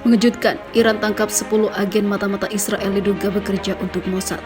Mengejutkan, Iran tangkap 10 agen mata-mata Israel diduga bekerja untuk Mossad.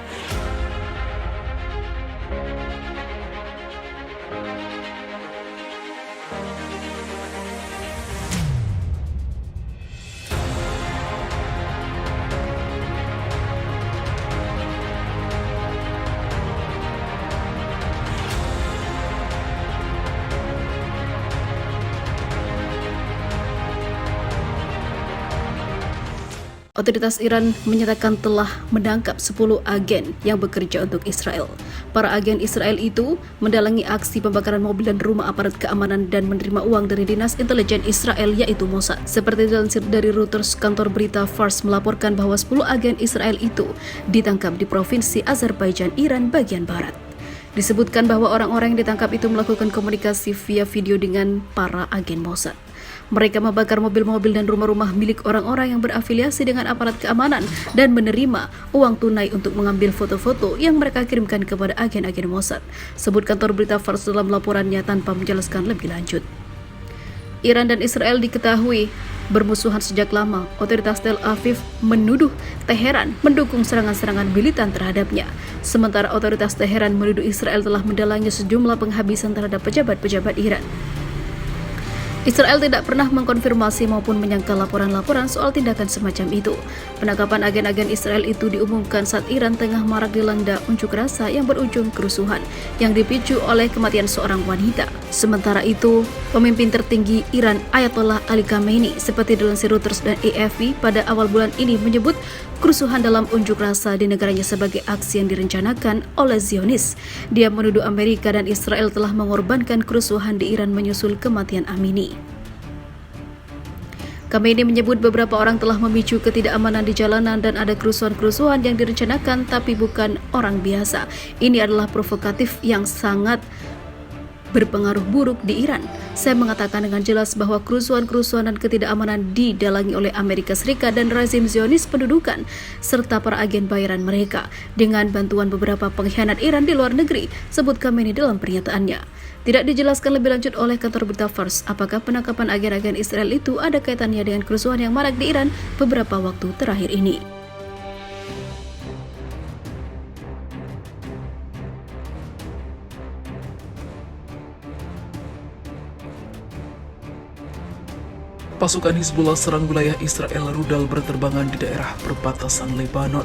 Otoritas Iran menyatakan telah menangkap 10 agen yang bekerja untuk Israel. Para agen Israel itu mendalangi aksi pembakaran mobil dan rumah aparat keamanan dan menerima uang dari dinas intelijen Israel yaitu Mossad. Seperti dilansir dari Reuters, kantor berita Fars melaporkan bahwa 10 agen Israel itu ditangkap di provinsi Azerbaijan, Iran bagian barat. Disebutkan bahwa orang-orang yang ditangkap itu melakukan komunikasi via video dengan para agen Mossad. Mereka membakar mobil-mobil dan rumah-rumah milik orang-orang yang berafiliasi dengan aparat keamanan dan menerima uang tunai untuk mengambil foto-foto yang mereka kirimkan kepada agen-agen Mossad, sebut kantor berita Fars dalam laporannya tanpa menjelaskan lebih lanjut. Iran dan Israel diketahui bermusuhan sejak lama. Otoritas Tel Aviv menuduh Teheran mendukung serangan-serangan militan terhadapnya. Sementara otoritas Teheran menuduh Israel telah mendalangi sejumlah penghabisan terhadap pejabat-pejabat Iran. Israel tidak pernah mengkonfirmasi maupun menyangkal laporan-laporan soal tindakan semacam itu. Penangkapan agen-agen Israel itu diumumkan saat Iran tengah marak dilanda unjuk rasa yang berujung kerusuhan yang dipicu oleh kematian seorang wanita. Sementara itu, pemimpin tertinggi Iran Ayatollah Ali Khamenei seperti dilansir Reuters dan AFP pada awal bulan ini menyebut kerusuhan dalam unjuk rasa di negaranya sebagai aksi yang direncanakan oleh Zionis. Dia menuduh Amerika dan Israel telah mengorbankan kerusuhan di Iran menyusul kematian Amini. Khamenei menyebut beberapa orang telah memicu ketidakamanan di jalanan dan ada kerusuhan-kerusuhan yang direncanakan tapi bukan orang biasa. Ini adalah provokatif yang sangat berpengaruh buruk di Iran. Saya mengatakan dengan jelas bahwa kerusuhan-kerusuhan dan ketidakamanan didalangi oleh Amerika Serikat dan rezim Zionis pendudukan serta para agen bayaran mereka dengan bantuan beberapa pengkhianat Iran di luar negeri, sebut Khamenei dalam pernyataannya. Tidak dijelaskan lebih lanjut oleh kantor berita Fars apakah penangkapan agen-agen Israel itu ada kaitannya dengan kerusuhan yang marak di Iran beberapa waktu terakhir ini. Pasukan Hizbullah serang wilayah Israel, rudal berterbangan di daerah perbatasan Lebanon.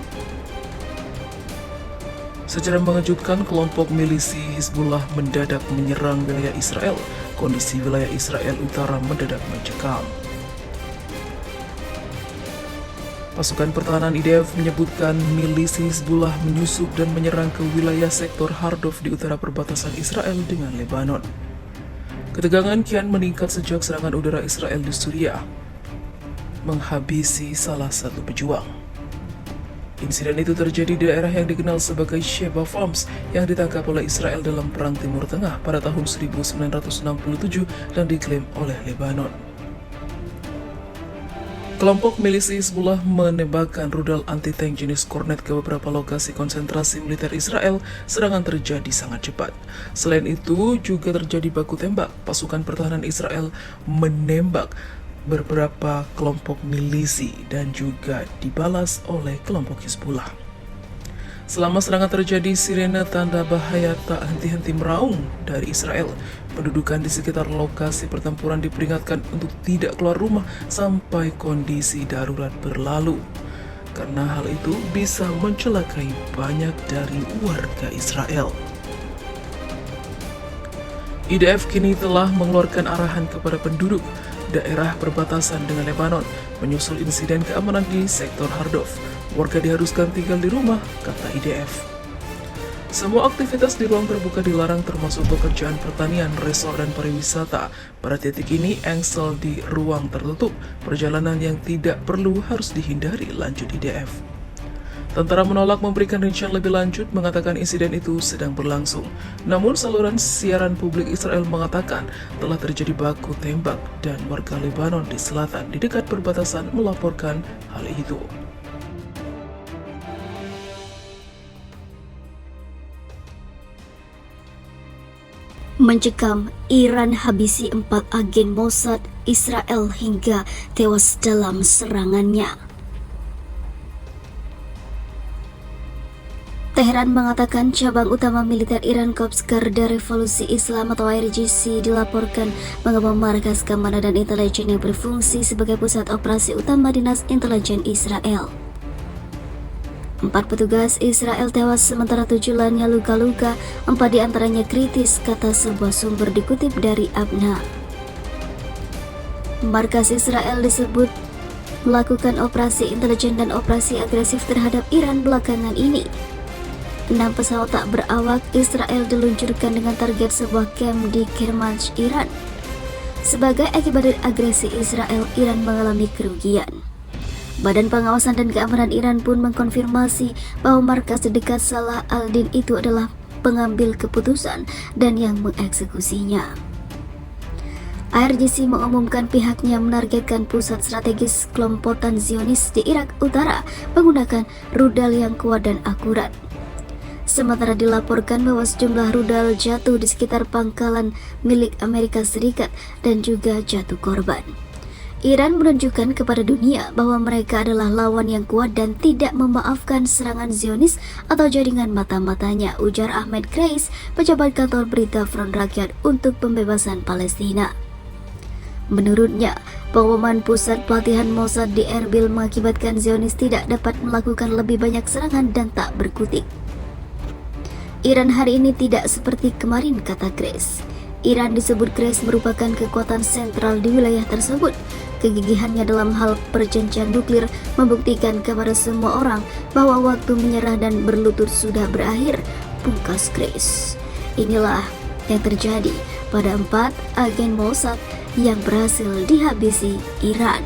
Secara mengejutkan, kelompok milisi Hizbullah mendadak menyerang wilayah Israel. Kondisi wilayah Israel Utara mendadak mencekam. Pasukan pertahanan IDF menyebutkan milisi Hizbullah menyusup dan menyerang ke wilayah sektor Hardov di utara perbatasan Israel dengan Lebanon. Ketegangan kian meningkat sejak serangan udara Israel di Suriah menghabisi salah satu pejuang. Insiden itu terjadi di daerah yang dikenal sebagai Sheba Farms yang ditangkap oleh Israel dalam Perang Timur Tengah pada tahun 1967 dan diklaim oleh Lebanon. Kelompok milisi Hizbullah menembakkan rudal anti-tank jenis Kornet ke beberapa lokasi konsentrasi militer Israel. Serangan terjadi sangat cepat. Selain itu, juga terjadi baku tembak. Pasukan pertahanan Israel menembak beberapa kelompok milisi dan juga dibalas oleh kelompok Hizbullah. Selama serangan terjadi, sirene tanda bahaya tak henti-henti meraung dari Israel. Pendudukan di sekitar lokasi pertempuran diperingatkan untuk tidak keluar rumah sampai kondisi darurat berlalu, karena hal itu bisa mencelakai banyak dari warga Israel. IDF kini telah mengeluarkan arahan kepada penduduk daerah perbatasan dengan Lebanon menyusul insiden keamanan di sektor Hardov. Warga diharuskan tinggal di rumah, kata IDF. Semua aktivitas di ruang terbuka dilarang termasuk pekerjaan pertanian, resor, dan pariwisata. Pada titik ini, engsel di ruang tertutup. Perjalanan yang tidak perlu harus dihindari, lanjut IDF. Tentara menolak memberikan rincian lebih lanjut, mengatakan insiden itu sedang berlangsung. Namun saluran siaran publik Israel mengatakan telah terjadi baku tembak dan warga Lebanon di selatan di dekat perbatasan melaporkan hal itu. mencekam Iran habisi 4 agen Mossad Israel hingga tewas dalam serangannya. Teheran mengatakan cabang utama militer Iran Korps Garda Revolusi Islam atau IRGC dilaporkan mengembang markas keamanan dan intelijen yang berfungsi sebagai pusat operasi utama Dinas Intelijen Israel. 4 petugas Israel tewas sementara 7 lainnya luka-luka, 4 diantaranya kritis, kata sebuah sumber dikutip dari Abna. Markas Israel disebut melakukan operasi intelijen dan operasi agresif terhadap Iran belakangan ini. 6 pesawat tak berawak Israel diluncurkan dengan target sebuah kamp di Kermanshah, Iran. Sebagai akibat dari agresi Israel, Iran mengalami kerugian. Badan Pengawasan dan Keamanan Iran pun mengkonfirmasi bahwa markas di dekat Salah al-Din itu adalah pengambil keputusan dan yang mengeksekusinya. IRGC mengumumkan pihaknya menargetkan pusat strategis kelompokan Zionis di Irak Utara menggunakan rudal yang kuat dan akurat. Sementara dilaporkan bahwa sejumlah rudal jatuh di sekitar pangkalan milik Amerika Serikat dan juga jatuh korban. Iran menunjukkan kepada dunia bahwa mereka adalah lawan yang kuat dan tidak memaafkan serangan Zionis atau jaringan mata-matanya, ujar Ahmed Kreis, pejabat kantor berita Front Rakyat untuk Pembebasan Palestina. Menurutnya, pengumuman pusat pelatihan Mossad di Erbil mengakibatkan Zionis tidak dapat melakukan lebih banyak serangan dan tak berkutik. Iran hari ini tidak seperti kemarin, kata Kreis. Iran disebut Kreis merupakan kekuatan sentral di wilayah tersebut. Kegigihannya dalam hal perjanjian nuklir membuktikan kepada semua orang bahwa waktu menyerah dan berlutut sudah berakhir, pungkas Kreis. Inilah yang terjadi pada 4 agen Mossad yang berhasil dihabisi Iran.